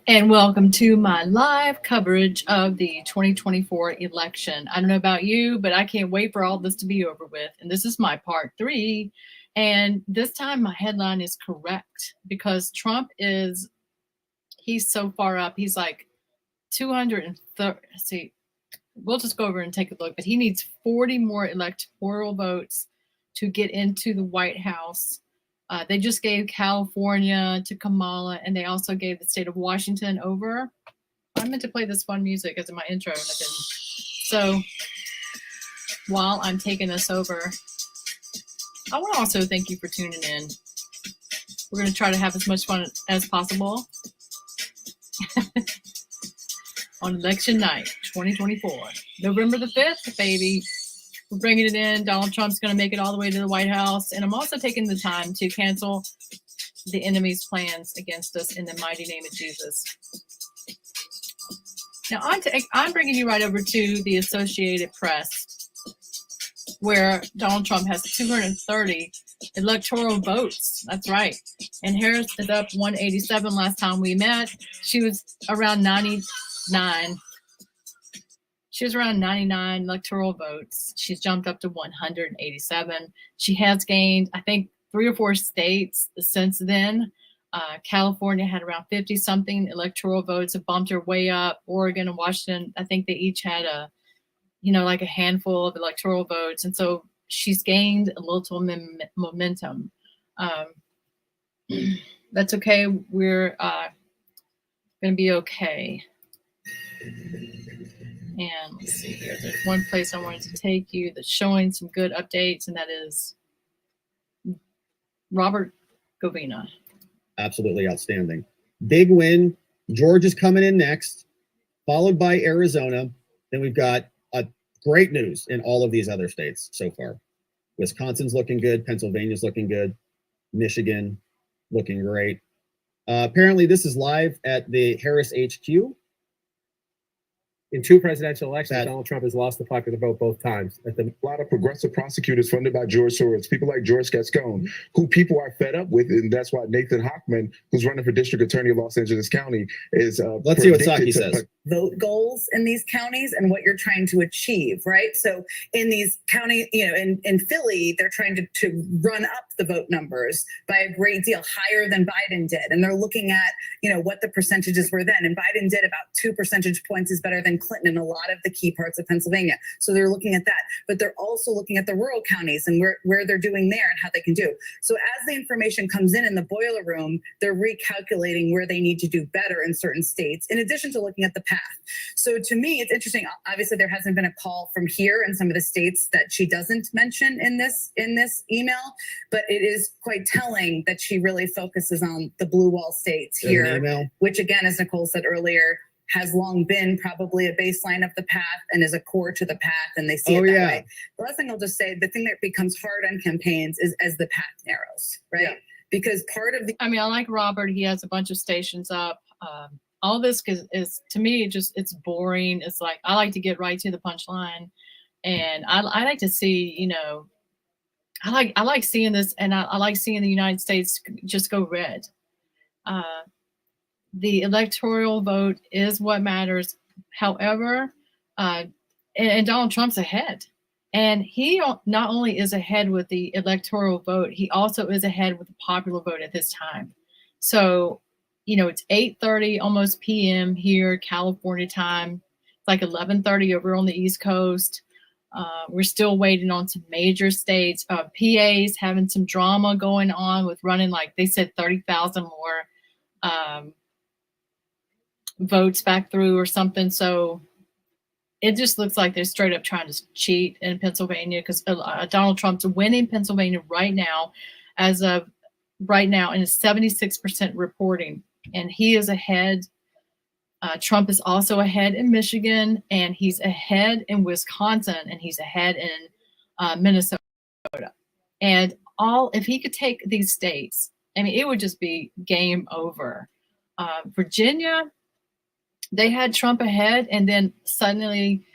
and welcome to my live coverage of the 2024 election. I don't know about you, but I can't wait for all this to be over with. And this is my part three. And this time my headline is correct because Trump he's so far up. He's like 230. See, we'll just go over and take a look, but he needs 40 more electoral votes to get into the White House. They just gave California to Kamala, and they also gave the state of Washington over. I meant to play this fun music as in my intro, and I didn't. So while I'm taking this over, I want to also thank you for tuning in. We're going to try to have as much fun as possible on election night 2024. November the 5th, baby. We're bringing it in. Donald Trump's going to make it all the way to the White House. And I'm also taking the time to cancel the enemy's plans against us in the mighty name of Jesus. Now, I'm bringing you right over to the Associated Press, where Donald Trump has 230 electoral votes. That's right. And Harris is up 187 last time we met. She was around 99. She was around 99 electoral votes. She's jumped up to 187. She has gained, I think, 3 or 4 states since then. California had around 50-something electoral votes. It bumped her way up. Oregon and Washington, I think they each had like a handful of electoral votes. And so she's gained a little momentum. That's okay. We're going to be okay. And let's see here. There's one place I wanted to take you that's showing some good updates, and that is Robert Govina. Absolutely outstanding. Big win. Georgia's coming in next, followed by Arizona. Then we've got great news in all of these other states so far. Wisconsin's looking good. Pennsylvania's looking good. Michigan looking great. Apparently, this is live at the Harris HQ. In 2 presidential elections, Donald Trump has lost the popular vote both times. A lot of progressive prosecutors funded by George Soros, people like George Gascon, who people are fed up with, and that's why Nathan Hochman, who's running for district attorney of Los Angeles County, is let's see what Psaki says. Vote goals in these counties and what you're trying to achieve, right? So in these counties, in Philly, they're trying to run up the vote numbers by a great deal, higher than Biden did. And they're looking at, what the percentages were then. And Biden did about 2 percentage points is better than Clinton in a lot of the key parts of Pennsylvania. So they're looking at that. But they're also looking at the rural counties and where they're doing there and how they can do. So as the information comes in the boiler room, they're recalculating where they need to do better in certain states, in addition to looking at the path. So to me, it's interesting. Obviously, there hasn't been a call from here in some of the states that she doesn't mention in this email, but it is quite telling that she really focuses on the blue wall states here, which again, as Nicole said earlier, has long been probably a baseline of the path and is a core to the path, and they see it that way. The last thing I'll just say, the thing that becomes hard on campaigns is as the path narrows, right? Yeah. Because part of I like Robert. He has a bunch of stations up. All this is to me it's boring. It's like I like to get right to the punchline, and I like to see I like seeing this, and I like seeing the United States just go red. The electoral vote is what matters. However, and Donald Trump's ahead, and he not only is ahead with the electoral vote, he also is ahead with the popular vote at this time. So. It's 8:30 almost p.m. here, California time. It's like 11:30 over on the East Coast. We're still waiting on some major states. PA's having some drama going on with running, like they said, 30,000 more votes back through or something. So it just looks like they're straight up trying to cheat in Pennsylvania because Donald Trump's winning Pennsylvania right now, and is 76% reporting. And he is ahead. Trump is also ahead in Michigan, and he's ahead in Wisconsin, and he's ahead in Minnesota. And if he could take these states, it would just be game over. Virginia, they had Trump ahead, and then suddenly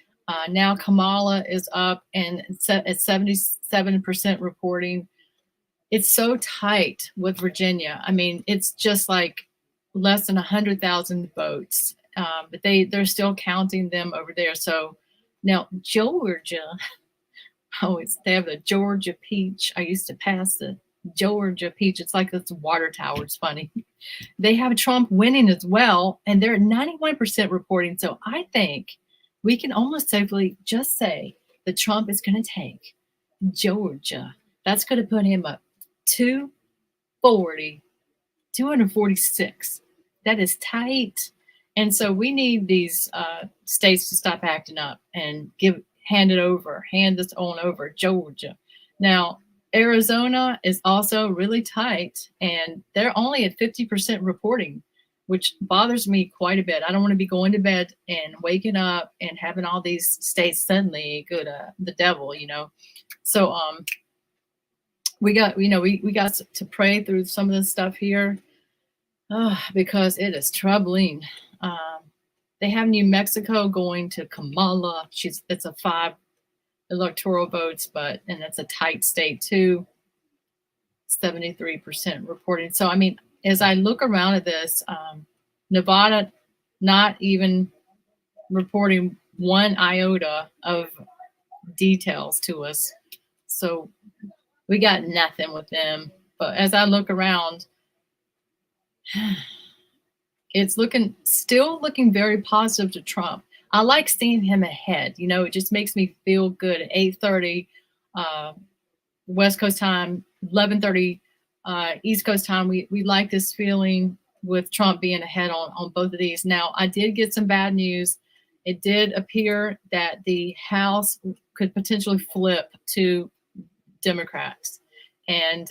now Kamala is up and at 77% reporting. It's so tight with Virginia. It's just like less than 100,000 votes, but they're still counting them over there. So now Georgia, always they have the Georgia peach. I used to pass the Georgia peach. It's like this water tower. It's funny. They have Trump winning as well, and they're at 91% reporting. So I think we can almost safely just say that Trump is going to take Georgia. That's going to put him up 246. That is tight. And so we need these states to stop acting up and hand this on over Georgia. Now, Arizona is also really tight, and they're only at 50% reporting, which bothers me quite a bit. I don't want to be going to bed and waking up and having all these states suddenly go to the devil, So we got to pray through some of this stuff here because it is troubling. They have New Mexico going to Kamala. It's a 5 electoral votes, and it's a tight state too. 73% reporting. So I mean, as I look around at this, Nevada not even reporting one iota of details to us. So we got nothing with them. But as I look around, it's still looking very positive to Trump. I like seeing him ahead. It just makes me feel good. At 8:30 West Coast time, 11:30 East Coast time. We like this feeling with Trump being ahead on both of these. Now, I did get some bad news. It did appear that the House could potentially flip to Democrats. And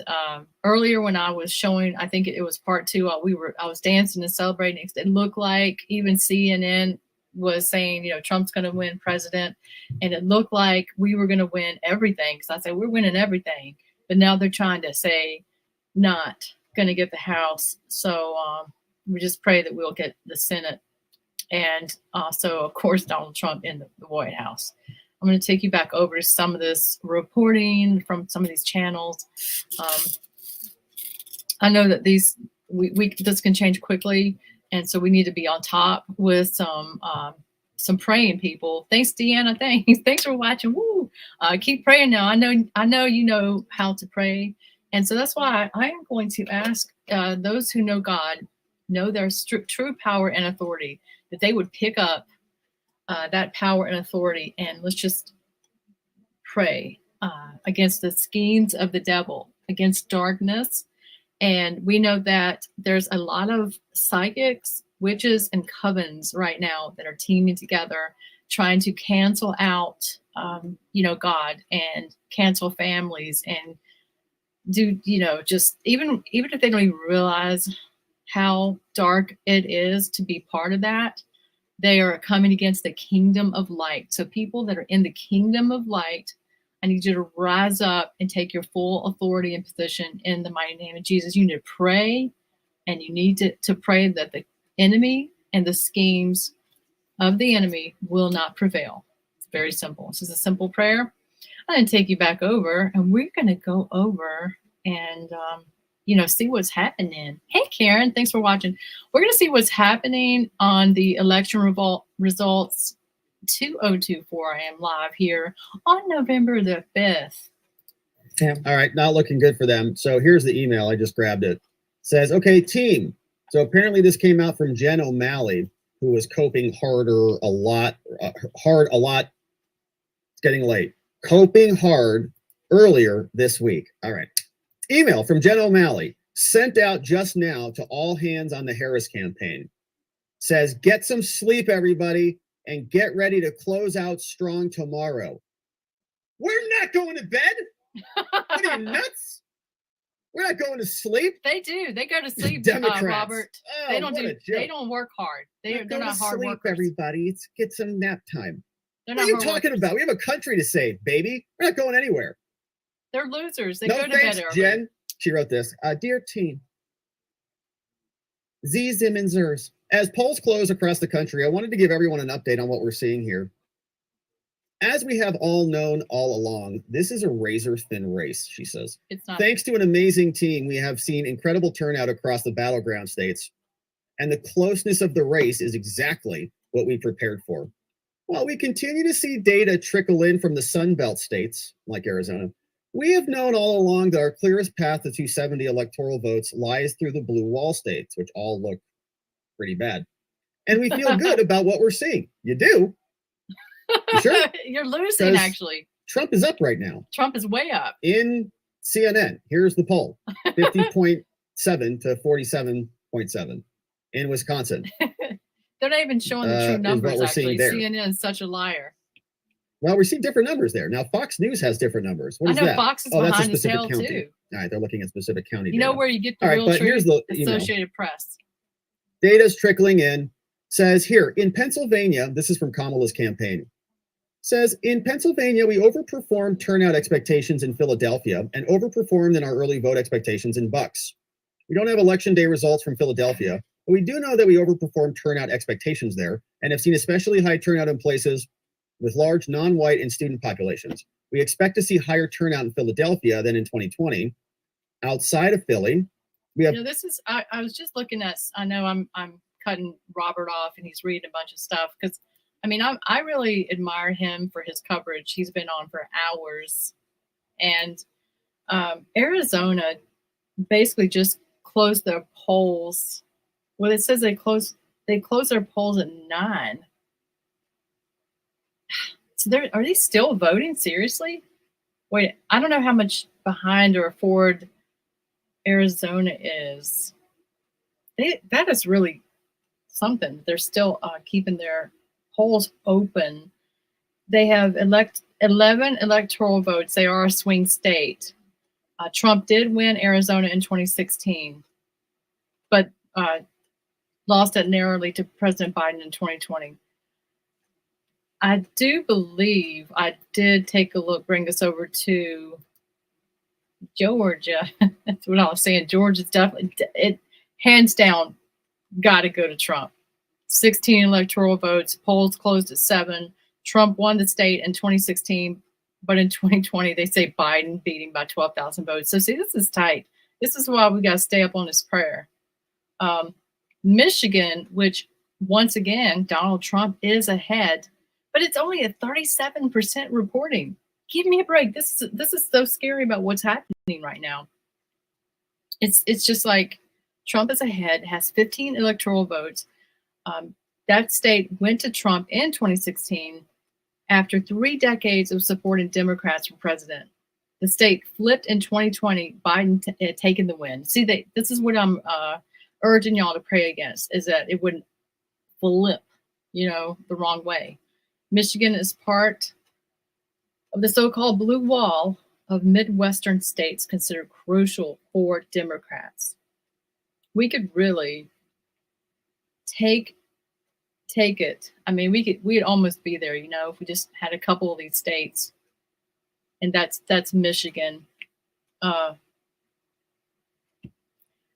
earlier when I was showing, I think it was part 2, I was dancing and celebrating. It looked like even CNN was saying, Trump's going to win president. And it looked like we were going to win everything. Because I said, we're winning everything. But now they're trying to say not going to get the House. So we just pray that we'll get the Senate. And also, of course, Donald Trump in the White House. I'm going to take you back over to some of this reporting from some of these channels. I know that this can change quickly, and so we need to be on top with some praying people. Thanks, Deanna. Thanks for watching. Woo! Keep praying now. I know you know how to pray, and so that's why I am going to ask those who know God, know their true power and authority, that they would pick up that power and authority, and let's just pray against the schemes of the devil, against darkness. And we know that there's a lot of psychics, witches, and covens right now that are teaming together, trying to cancel out, God, and cancel families, and do, just even if they don't even realize how dark it is to be part of that. They are coming against the kingdom of light. So people that are in the kingdom of light, I need you to rise up and take your full authority and position in the mighty name of Jesus. You need to pray, and you need to pray that the enemy and the schemes of the enemy will not prevail. It's very simple. This is a simple prayer. I'm going to take you back over, and we're going to go over and see what's happening. Hey, Karen, thanks for watching. We're going to see what's happening on the election results 2024. I am live here on November the 5th. Yeah. All right, not looking good for them. So here's the email. I just grabbed it. It says, okay, team. So apparently this came out from Jen O'Malley, who was coping hard a lot. It's getting late. Coping hard earlier this week. All right. Email from Jen O'Malley, sent out just now to all hands on the Harris campaign. Says, get some sleep, everybody, and get ready to close out strong tomorrow. We're not going to bed. What are you, nuts? We're not going to sleep. They do. They go to sleep, Democrats. Robert. Oh, they don't work hard. They're not hard sleep, workers. Everybody, get some nap time. They're What are you talking about? We have a country to save, baby. We're not going anywhere. They're losers. They No go to thanks, bed early. Jen. She wrote this. Dear team, Z, Zim, and Zers. As polls close across the country, I wanted to give everyone an update on what we're seeing here. As we have all known all along, this is a razor-thin race, she says. It's not. Thanks to an amazing team, we have seen incredible turnout across the battleground states. and the closeness of the race is exactly what we prepared for. While we continue to see data trickle in from the Sun Belt states, like Arizona, we have known all along that our clearest path to 270 electoral votes lies through the blue wall states, which all look pretty bad. And we feel good about what we're seeing. You do? You sure? You're losing, 'Cause actually. Trump is up right now. Trump is way up. In CNN, here's the poll 50.7 to 47.7 in Wisconsin. They're not even showing the Is true what numbers, we're seeing actually. there. CNN is such a liar. Well, we see different numbers there. Now, Fox News has different numbers. What I is know that? Fox is Oh, that's a behind his specific tail, county. too. All right, they're looking at specific county You know data. where you get the All right, real but truth? here's the, you know, Associated Press. data's trickling in. Says here, in Pennsylvania, this is from Kamala's campaign, says, in Pennsylvania, we overperformed turnout expectations in Philadelphia and overperformed in our early vote expectations in Bucks. We don't have election day results from Philadelphia, but we do know that we overperformed turnout expectations there and have seen especially high turnout in places with large non-white and student populations. We expect to see higher turnout in Philadelphia than in 2020. Outside of Philly, we have, You know, this is, I was just looking at, I know I'm cutting Robert off and he's reading a bunch of stuff because I mean, I really admire him for his coverage. He's been on for hours. And Arizona basically just closed their polls. Well, it says they closed their polls at 9. So are they still voting? Seriously? Wait, I don't know how much behind or forward Arizona is. That is really something. They're still keeping their polls open. They have 11 electoral votes. They are a swing state. Trump did win Arizona in 2016, but lost it narrowly to President Biden in 2020. I do believe I did take a look, bring us over to Georgia. That's what I was saying. Georgia's definitely, it hands down, got to go to Trump. 16 electoral votes, polls closed at 7. Trump won the state in 2016, but in 2020, they say Biden beat him by 12,000 votes. So see, this is tight. This is why we got to stay up on this prayer. Michigan, which once again, Donald Trump is ahead, but it's only a 37% reporting. Give me a break. This is so scary about what's happening right now. It's just like Trump is ahead, has 15 electoral votes. That state went to Trump in 2016 after 3 decades of supporting Democrats for president. The state flipped in 2020, Biden taking the win. See, this is what I'm urging y'all to pray against, is that it wouldn't flip, the wrong way. Michigan is part of the so-called blue wall of Midwestern states considered crucial for Democrats. We could really take it. I mean, we'd almost be there, if we just had a couple of these states. And that's Michigan.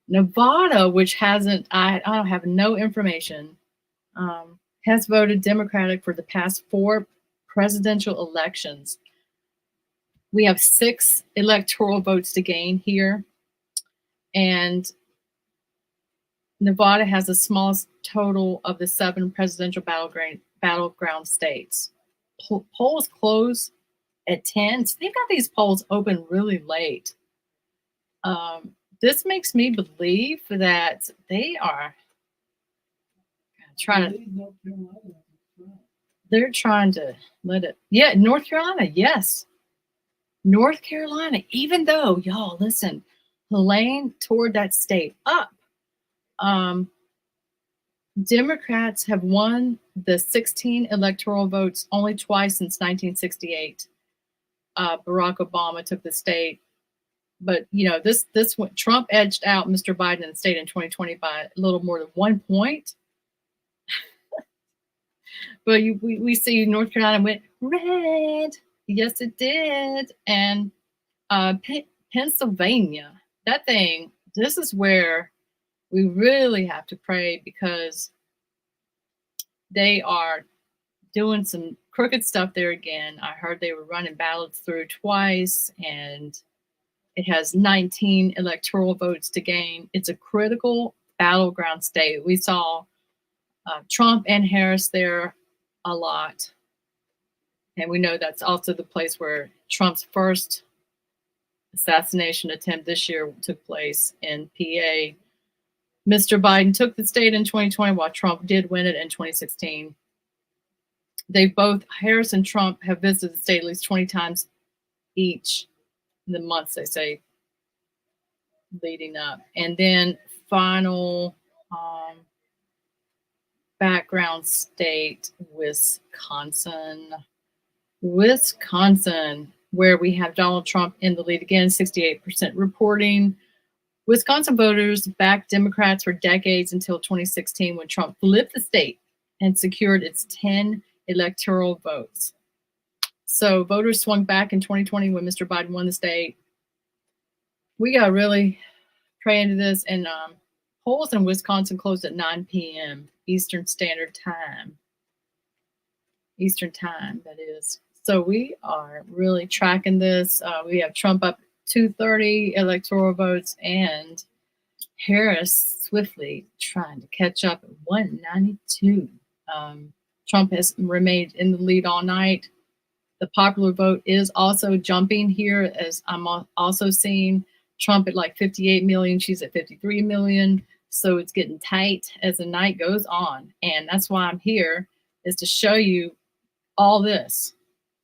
Nevada, which hasn't, I don't have no information, has voted Democratic for the past 4 presidential elections. We have 6 electoral votes to gain here. And Nevada has the smallest total of the 7 presidential battleground states. Polls close at 10. So they've got these polls open really late. This makes me believe that they are trying to let it. Yeah, North Carolina, yes. North Carolina, even though, y'all, listen, Helene tore that state up. Democrats have won the 16 electoral votes only twice since 1968. Barack Obama took the state. But, this Trump edged out Mr. Biden in the state in 2020 by a little more than 1 point. But we see North Carolina went red. Yes, it did. And Pennsylvania, this is where we really have to pray, because they are doing some crooked stuff there again. I heard they were running ballots through twice, and it has 19 electoral votes to gain. It's a critical battleground state. We saw Trump and Harris there a lot. And we know that's also the place where Trump's first assassination attempt this year took place in PA. Mr. Biden took the state in 2020 while Trump did win it in 2016. They both, Harris and Trump, have visited the state at least 20 times each in the months, they say, leading up. And then final background state, Wisconsin. Wisconsin, where we have Donald Trump in the lead again, 68% reporting. Wisconsin voters backed Democrats for decades until 2016 when Trump flipped the state and secured its 10 electoral votes. So voters swung back in 2020 when Mr. Biden won the state. We got to really pray into this. And polls in Wisconsin closed at 9 p.m. Eastern Standard Time. Eastern Time, that is. So we are really tracking this. We have Trump up 230 electoral votes and Harris swiftly trying to catch up at 192. Trump has remained in the lead all night. The popular vote is also jumping here, as I'm also seeing Trump at like 58 million. She's at 53 million. So it's getting tight as the night goes on. And that's why I'm here, is to show you all this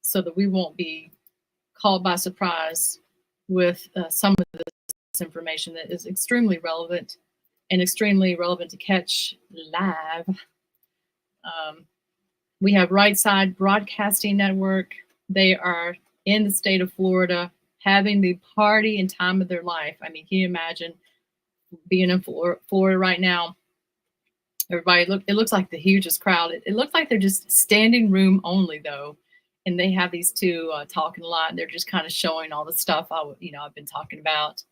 so that we won't be caught by surprise with some of this information that is extremely relevant to catch live. We have Right Side Broadcasting Network. They are in the state of Florida having the party and time of their life. I mean, can you imagine being in Florida right now? Everybody, it looks like the hugest crowd. It looks like they're just standing room only, though. And they have these two talking a lot. And they're just kind of showing all the stuff I've been talking about.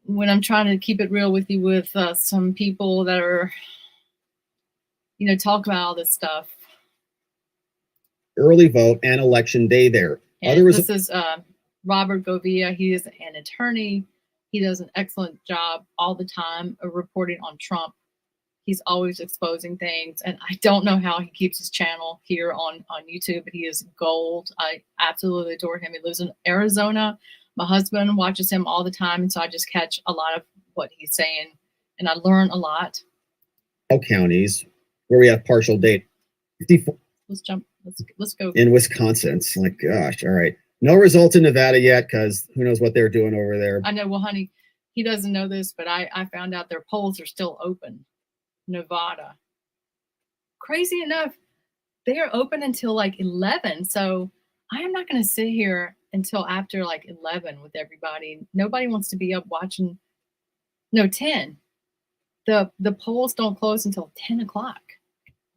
When I'm trying to keep it real with you, with some people that are, talk about all this stuff. Early vote and election day there. And this is Robert Govia. He is an attorney. He does an excellent job all the time of reporting on Trump. He's always exposing things. And I don't know how he keeps his channel here on YouTube, but he is gold. I absolutely adore him. He lives in Arizona. My husband watches him all the time. And so I just catch a lot of what he's saying. And I learn a lot. Counties where we have partial date. 54. Let's go. In Wisconsin. It's like, gosh, all right. No results in Nevada yet, because who knows what they're doing over there. I know. Well, honey, he doesn't know this, but I found out their polls are still open. Nevada. Crazy enough, they are open until like 11. So I am not going to sit here until after like 11 with everybody. Nobody wants to be up watching. No, 10. The polls don't close until 10 o'clock.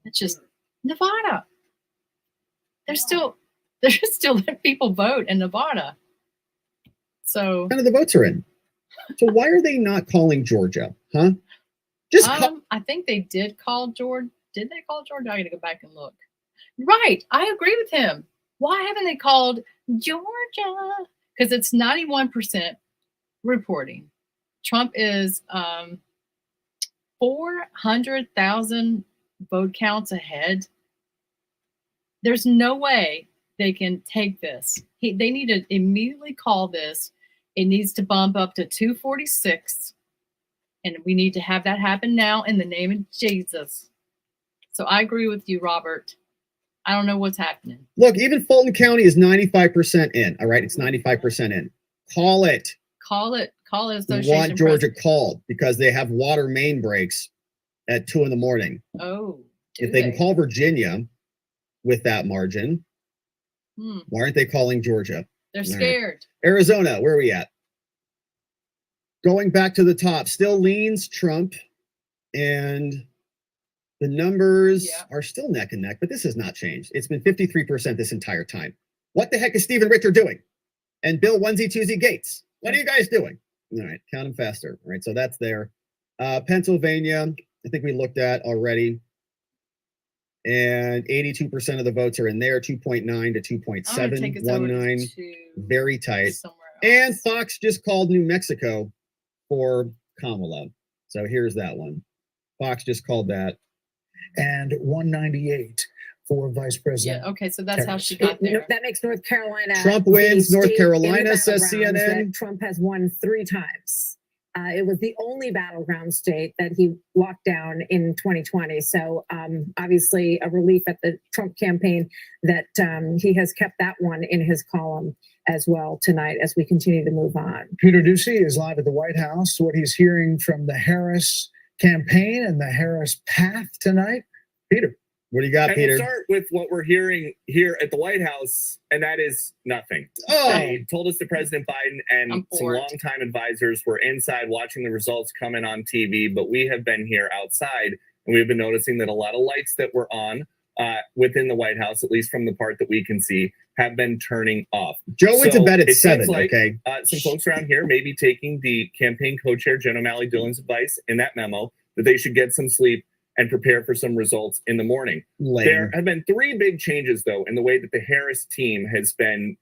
It's just Nevada. There's still let people vote in Nevada. So none of the votes are in. So why are they not calling Georgia? Huh? I think they did call Georgia. Did they call Georgia? I got to go back and look. Right. I agree with him. Why haven't they called Georgia? Because it's 91% reporting. Trump is 400,000 vote counts ahead. There's no way they can take this. They need to immediately call this. It needs to bump up to 246. And we need to have that happen now in the name of Jesus. So I agree with you, Robert. I don't know what's happening. Look, even Fulton County is 95% in. All right, it's 95% in. Call it. Call it. We want Georgia called because they have water main breaks at 2 a.m. Oh. If they can call Virginia with that margin, why aren't they calling Georgia? They're scared. Right. Arizona, where are we at? Going back to the top, still leans Trump, and the numbers are still neck and neck, but this has not changed. It's been 53% this entire time. What the heck is Stephen Ritter doing? And Bill Onesie Gates? What are you guys doing? All right, count them faster. All right, so that's there. Pennsylvania, I think we looked at already. And 82% of the votes are in there, 2.9 to 2.719. Very tight. And Fox just called New Mexico for Kamala. So here's that one. Fox just called that. And 198 for Vice President. Yeah. Okay. So that's how Harris. she got there. That makes North Carolina. Trump the wins North state in the Carolina, says battlegrounds CNN. that Trump has won 3 times. It was the only battleground state that he locked down in 2020. So obviously a relief at the Trump campaign that he has kept that one in his column as well tonight as we continue to move on. Peter Ducey is live at the White House. What he's hearing from the Harris campaign and the Harris path tonight. Peter. What do you got, And Peter? we'll start with what we're hearing here at the White House, and that is nothing. Oh, They told us that President Biden and I'm some bored. longtime advisors were inside watching the results come in on TV, but we have been here outside, and we've been noticing that a lot of lights that were on within the White House, at least from the part that we can see, have been turning off. Joe went to So bed at it seems 7, like, okay? Some folks around here may be taking the campaign co-chair Jen O'Malley Dillon's advice in that memo that they should get some sleep and prepare for some results in the morning. There Lame. have been 3 big changes, though, in the way that the Harris team has been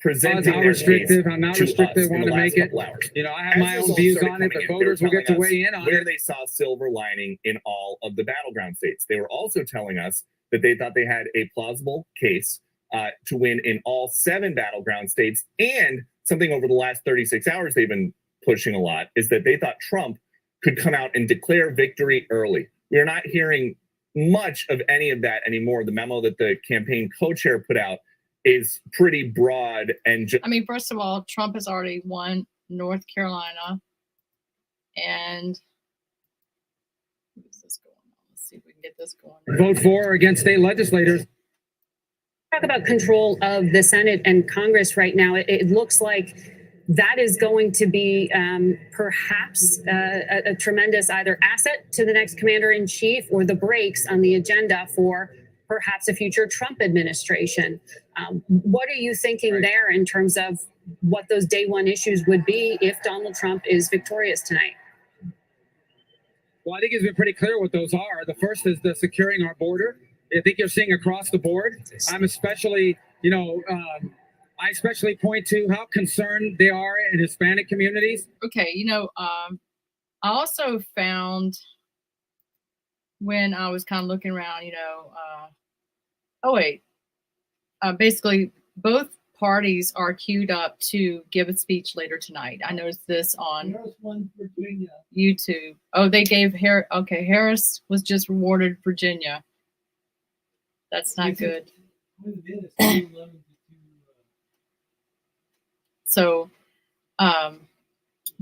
presenting How their case restrictive, how not to restrictive us they in want the to last make it. couple hours. You know, I have As my own results views started on it, coming but in, they were voters will get to telling us weigh in on where it. they saw silver lining in all of the battleground states. They were also telling us that they thought they had a plausible case to win in all 7 battleground states. And something over the last 36 hours they've been pushing a lot is that they thought Trump could come out and declare victory early. We're not hearing much of any of that anymore. The memo that the campaign co-chair put out is pretty broad and just I mean, first of all, Trump has already won North Carolina. And who's this going on? Let's see if we can get this going. Vote for or against state legislators. Talk about control of the Senate and Congress right now. It looks like that is going to be perhaps a tremendous either asset to the next commander in chief or the brakes on the agenda for perhaps a future Trump administration. What are you thinking there in terms of what those day one issues would be if Donald Trump is victorious tonight? Well, I think it's been pretty clear what those are. The first is the securing our border. I think you're seeing across the board. I'm especially, I especially point to how concerned they are in Hispanic communities. Okay, I also found when I was kind of looking around, basically both parties are queued up to give a speech later tonight. I noticed this on YouTube. Oh, they gave Harris was just rewarded Virginia. That's not good. So,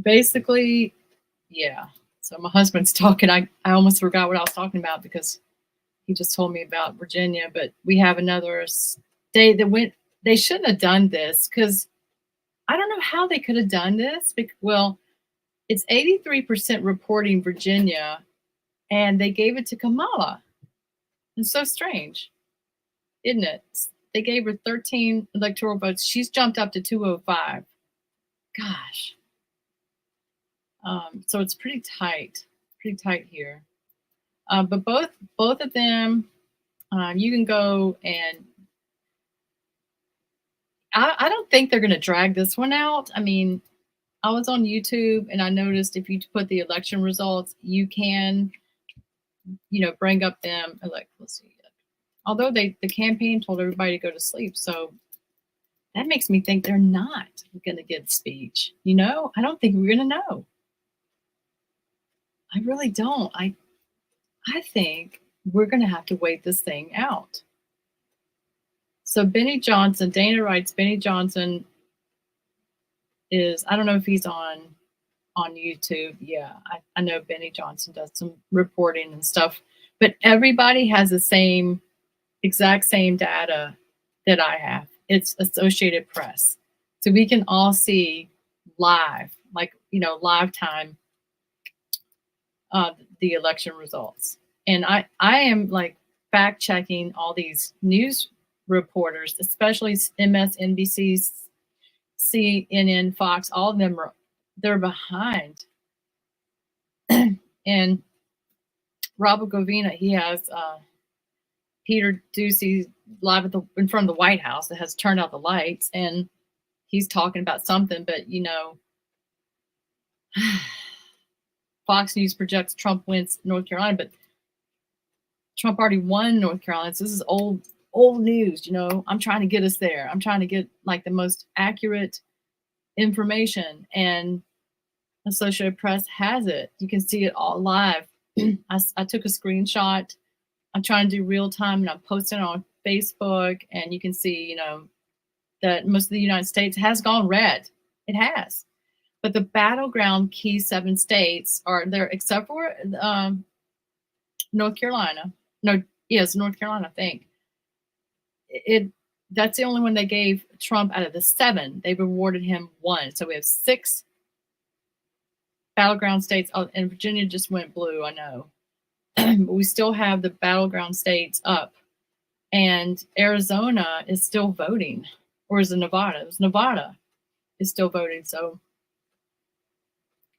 basically, yeah. So my husband's talking. I almost forgot what I was talking about because he just told me about Virginia. But we have another state that went. They shouldn't have done this because I don't know how they could have done this. Well, it's 83% reporting Virginia, and they gave it to Kamala. It's so strange, isn't it? They gave her 13 electoral votes. She's jumped up to 205. Gosh. So it's pretty tight here. But both of them, you can go and I don't think they're going to drag this one out. I mean, I was on YouTube and I noticed if you put the election results, you can, bring up them. Let's see. Although the campaign told everybody to go to sleep. So that makes me think they're not going to give a speech. I don't think we're going to know. I really don't. I think we're going to have to wait this thing out. So Benny Johnson, Dana writes, Benny Johnson is, I don't know if he's on YouTube. Yeah, I know Benny Johnson does some reporting and stuff, but everybody has the exact same data that I have. It's Associated Press. So we can all see live, live time, the election results. And I am fact checking all these news reporters, especially MSNBC, CNN, Fox, all of them they're behind. And Robert Govina, he has Peter Ducey live in front of the White House that has turned out the lights, and he's talking about something, but Fox News projects Trump wins North Carolina, but Trump already won North Carolina. So this is old news. I'm trying to get us there. I'm trying to get like the most accurate information, and Associated Press has it. You can see it all live. I took a screenshot. I'm trying to do real time, and I'm posting it on Facebook, and you can see, that most of the United States has gone red. It has. But the battleground key 7 states are there, except for North Carolina. No, yes, North Carolina, I think. That's the only one they gave Trump out of the 7. They've awarded him 1. So we have 6 battleground states. Oh, and Virginia just went blue, I know. But we still have the battleground states up. And Arizona is still voting. Or is it Nevada? It was Nevada is still voting. So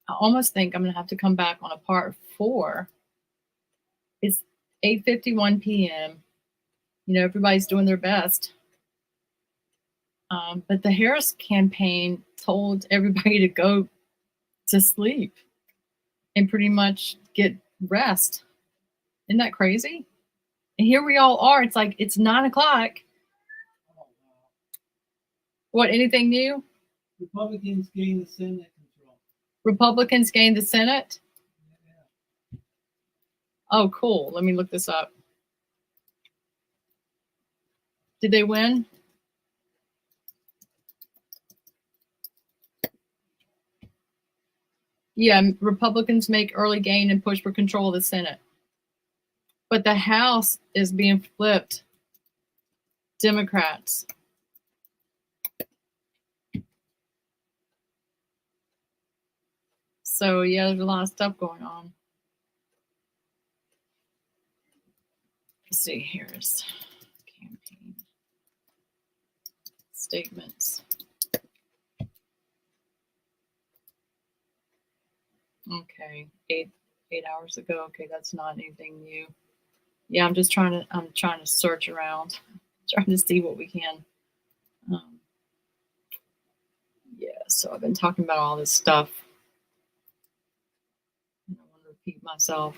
I almost think I'm going to have to come back on a part 4. It's 8:51 p.m. Everybody's doing their best. But the Harris campaign told everybody to go to sleep and pretty much get rest. Isn't that crazy? And here we all are. It's like it's 9 o'clock. What, anything new? Republicans gain the Senate control. Republicans gained the Senate? Yeah. Oh, cool. Let me look this up. Did they win? Yeah, Republicans make early gain and push for control of the Senate. But the House is being flipped. Democrats. So, yeah, there's a lot of stuff going on. Let's see, here's campaign statements. Okay, eight hours ago. Okay, that's not anything new. Yeah, I'm trying to search around, trying to see what we can. Yeah, so I've been talking about all this stuff. I don't want to repeat myself.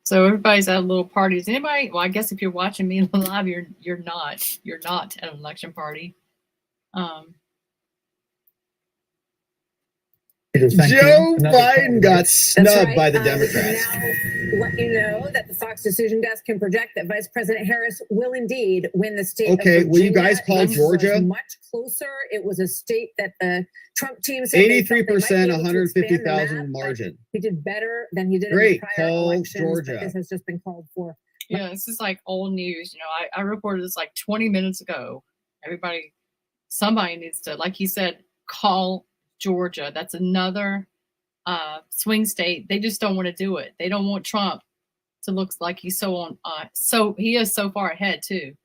So everybody's at little parties. Anybody? Well, I guess if you're watching me live, you're not at an election party. Joe Biden got snubbed by the Democrats. Now, let you know that the Fox Decision Desk can project that Vice President Harris will indeed win the state. Okay, of will you guys call Virginia. Georgia? Much closer. It was a state that the Trump team said 83%, 150,000 margin. He did better than he did Great, in the prior call elections. Georgia. But this has just been called for. Yeah, this is like old news. I reported this like 20 minutes ago. Somebody needs to, like he said, call Georgia. That's another swing state. They just don't want to do it. They don't want Trump to look like he's so he is so far ahead too.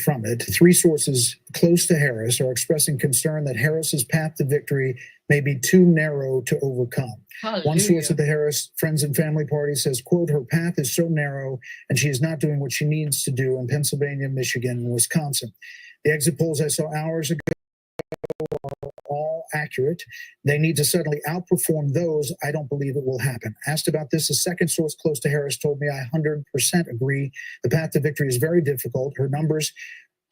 From it, 3 sources close to Harris are expressing concern that Harris's path to victory may be too narrow to overcome. Hallelujah. One source at the Harris Friends and Family Party says, quote, her path is so narrow and she is not doing what she needs to do in Pennsylvania, Michigan, and Wisconsin. The exit polls I saw hours ago are all accurate. They need to suddenly outperform those. I don't believe it will happen. Asked about this, a second source close to Harris told me I 100% agree. The path to victory is very difficult.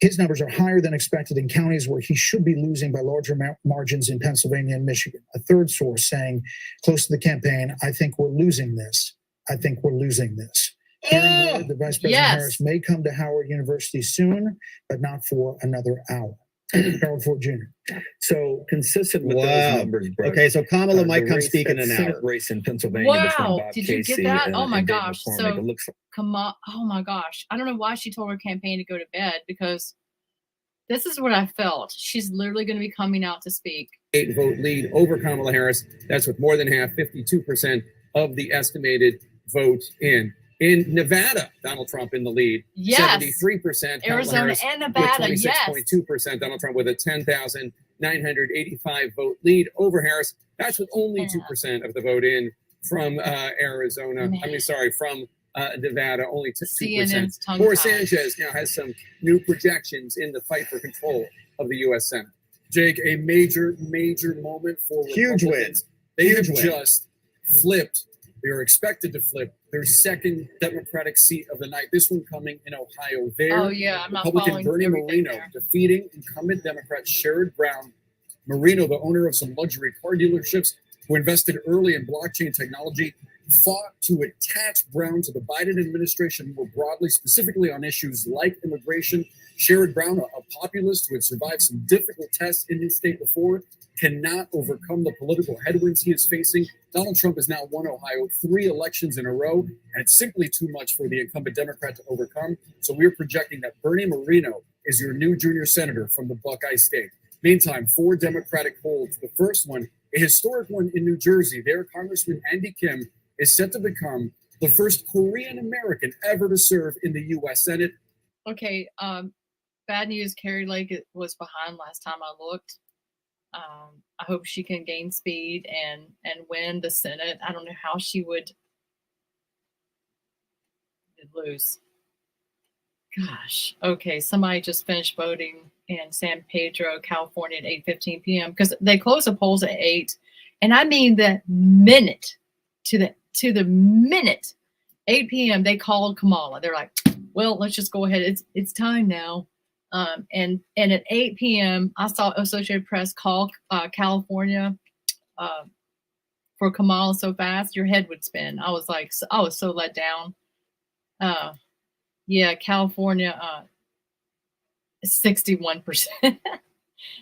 His numbers are higher than expected in counties where he should be losing by larger margins in Pennsylvania and Michigan. A third source saying close to the campaign, I think we're losing this. I think we're losing this. Hearing word that Vice President Harris may come to Howard University soon, but not for another hour. Harold Ford Jr. So consistent with those numbers, Brooke, okay, so Kamala might come speak in an hour. Race in Pennsylvania. Wow, did you get that? Oh my gosh! So oh my gosh! I don't know why she told her campaign to go to bed, because this is what I felt. She's literally going to be coming out to speak. 8-vote lead over Kamala Harris. That's with more than half, 52% of the estimated vote in. In Nevada, Donald Trump in the lead. Yes. 73%. Arizona and Nevada, with 26.2%. Donald Trump with a 10,985 vote lead over Harris. That's with only 2% of the vote in from Arizona. From Nevada, only 2%. Or Sanchez now has some new projections in the fight for control of the U.S. Senate. Jake, a major moment for Huge Republicans. win. They Huge have win. just flipped. They are expected to flip their second Democratic seat of the night. This one coming in Ohio. There, Oh yeah, I'm not Republican following Bernie everything Moreno there. defeating incumbent Democrat Sherrod Brown. Moreno, the owner of some luxury car dealerships who invested early in blockchain technology, fought to attach Brown to the Biden administration more broadly, specifically on issues like immigration. Sherrod Brown, a populist who had survived some difficult tests in his state before, cannot overcome the political headwinds he is facing. Donald Trump has now won Ohio 3 elections in a row, and it's simply too much for the incumbent Democrat to overcome. So we're projecting that Bernie Moreno is your new junior senator from the Buckeye State. Meantime, 4 Democratic polls. The first one, a historic one in New Jersey. There, Congressman Andy Kim is set to become the first Korean American ever to serve in the U.S. Senate. Okay, bad news. Carrie Lake was behind last time I looked. I hope she can gain speed and win the Senate. I don't know how she would lose. Gosh. Okay, somebody just finished voting in San Pedro, California at 8:15 p.m. because they close the polls at 8, and I mean the minute to the minute 8 p.m. they called Kamala. They're like, well, let's just go ahead. It's time now. And at 8 p.m. I saw Associated Press call California for Kamala so fast your head would spin. I was so let down. Yeah, California 61%.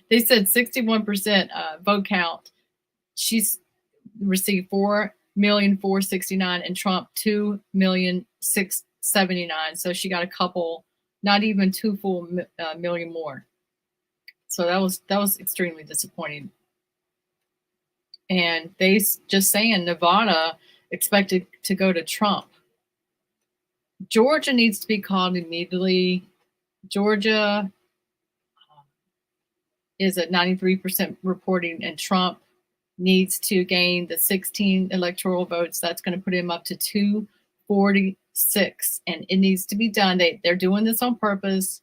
They said 61% vote count. She's received 4,469,000 and Trump 2,679,000. So she got a couple, not even 2 full million more. So that was extremely disappointing. And they just saying Nevada expected to go to Trump. Georgia needs to be called immediately. Georgia is at 93% reporting, and Trump needs to gain the 16 electoral votes. That's going to put him up to 246, and it needs to be done. They're doing this on purpose.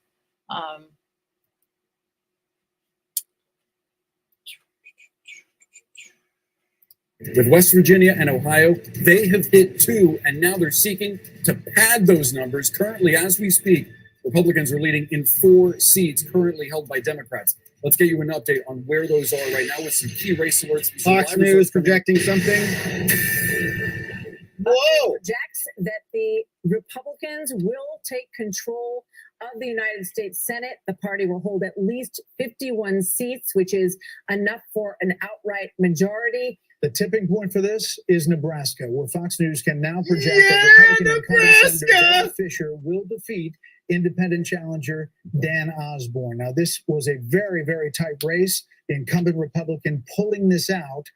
With West Virginia and Ohio, they have hit 2, and now they're seeking to pad those numbers. Currently, as we speak, Republicans are leading in 4 seats currently held by Democrats. Let's get you an update on where those are right now with some key race alerts. Fox News projecting something. Whoa! Projects that the Republicans will take control of the United States Senate. The party will hold at least 51 seats, which is enough for an outright majority. The tipping point for this is Nebraska, where Fox News can now project that Republican incumbent Senator Joe Fisher will defeat independent challenger Dan Osborne. Now, this was a very, very tight race. The incumbent Republican pulling this out.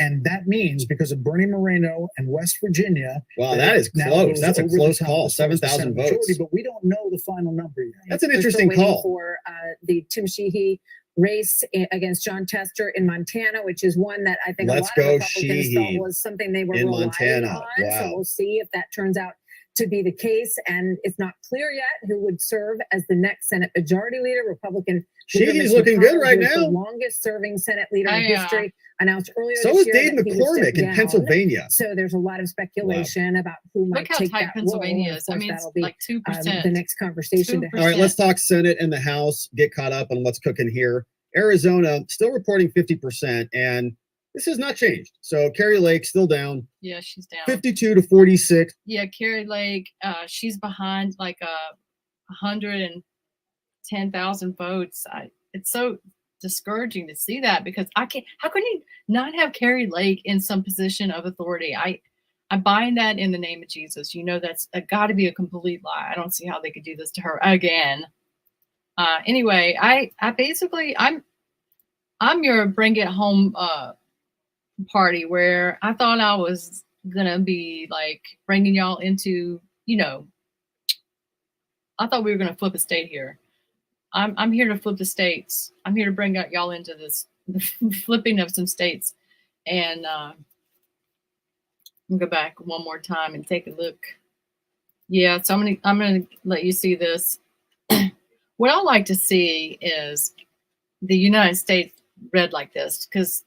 And that means because of Bernie Moreno and West Virginia. Wow, that is close. That's a close call. 7,000 votes. But we don't know the final number yet. That's an interesting call. For the Tim Sheehy race against John Tester in Montana, which is one that I think a lot of Republicans thought was something they were relying on. Wow. So we'll see if that turns out to be the case. And it's not clear yet who would serve as the next Senate Majority Leader. Republican Sheehy's looking good right now. The longest serving Senate leader in history, announced earlier so this is year. Dave McCormick in Pennsylvania. So there's a lot of speculation about who might take that Pennsylvania role. is. I mean, it's be, like 2%. The next conversation. All right, let's talk Senate and the House. Get caught up on what's cooking here. Arizona still reporting 50%, and this has not changed. So Carrie Lake still down. Yeah, she's down. 52 to 46. Yeah, Carrie Lake, she's behind like 110,000 votes. It's so discouraging to see that because how can you not have Carrie Lake in some position of authority? I bind that in the name of Jesus. You know, that's got to be a complete lie. I don't see how they could do this to her again. Anyway, I basically I'm your bring it home party where I thought I was gonna be like bringing y'all into, I thought we were gonna flip a state here. I'm here to flip the states. I'm here to bring y'all into this flipping of some states. And I'm gonna go back one more time and take a look. Yeah, so I'm gonna let you see this. What I like to see is the United States read like this, because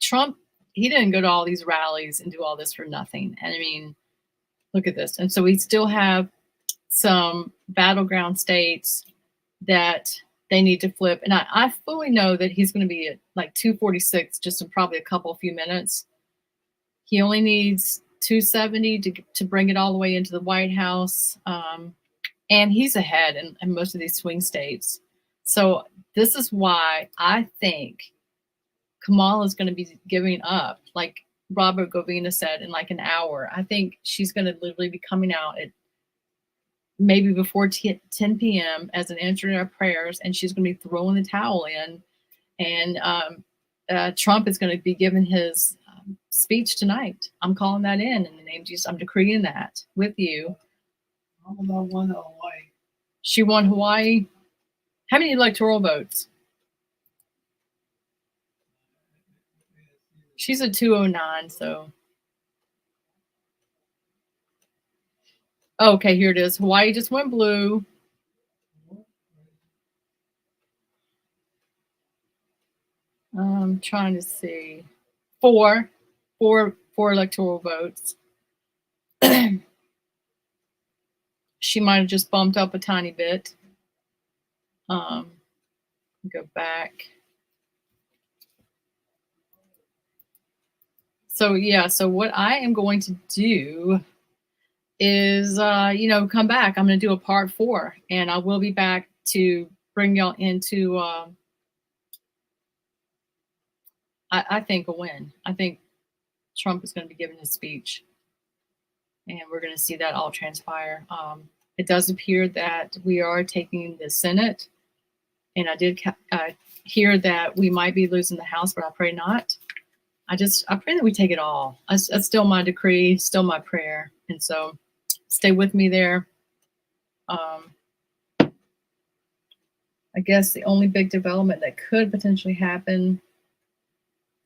Trump, he didn't go to all these rallies and do all this for nothing. And I mean, look at this. And so we still have some battleground states that they need to flip. And I fully know that he's going to be at like 246 just in probably a few minutes. He only needs 270 to bring it all the way into the White House. And he's ahead in most of these swing states. So this is why I think Kamala is going to be giving up, like Robert Govina said, in like an hour. I think she's going to literally be coming out at maybe before 10 p.m. as an answer to our prayers, and she's going to be throwing the towel in. And Trump is going to be giving his speech tonight. I'm calling that in the name of Jesus. I'm decreeing that with you. Kamala won Hawaii. She won Hawaii. How many electoral votes? She's a 209, so. Okay, here it is. Hawaii just went blue. I'm trying to see. Four electoral votes. She might have just bumped up a tiny bit. Go back. So yeah, so what I am going to do is, come back. I'm going to do a part 4, and I will be back to bring y'all into, I think, a win. I think Trump is going to be giving his speech, and we're going to see that all transpire. It does appear that we are taking the Senate, and I did hear that we might be losing the House, but I pray not. I pray that we take it all. That's still my decree, still my prayer. And so stay with me there. I guess the only big development that could potentially happen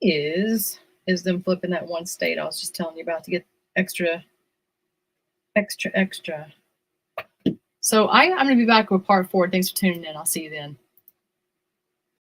is them flipping that one state I was just telling you about to get extra. So I'm going to be back with part 4. Thanks for tuning in. I'll see you then.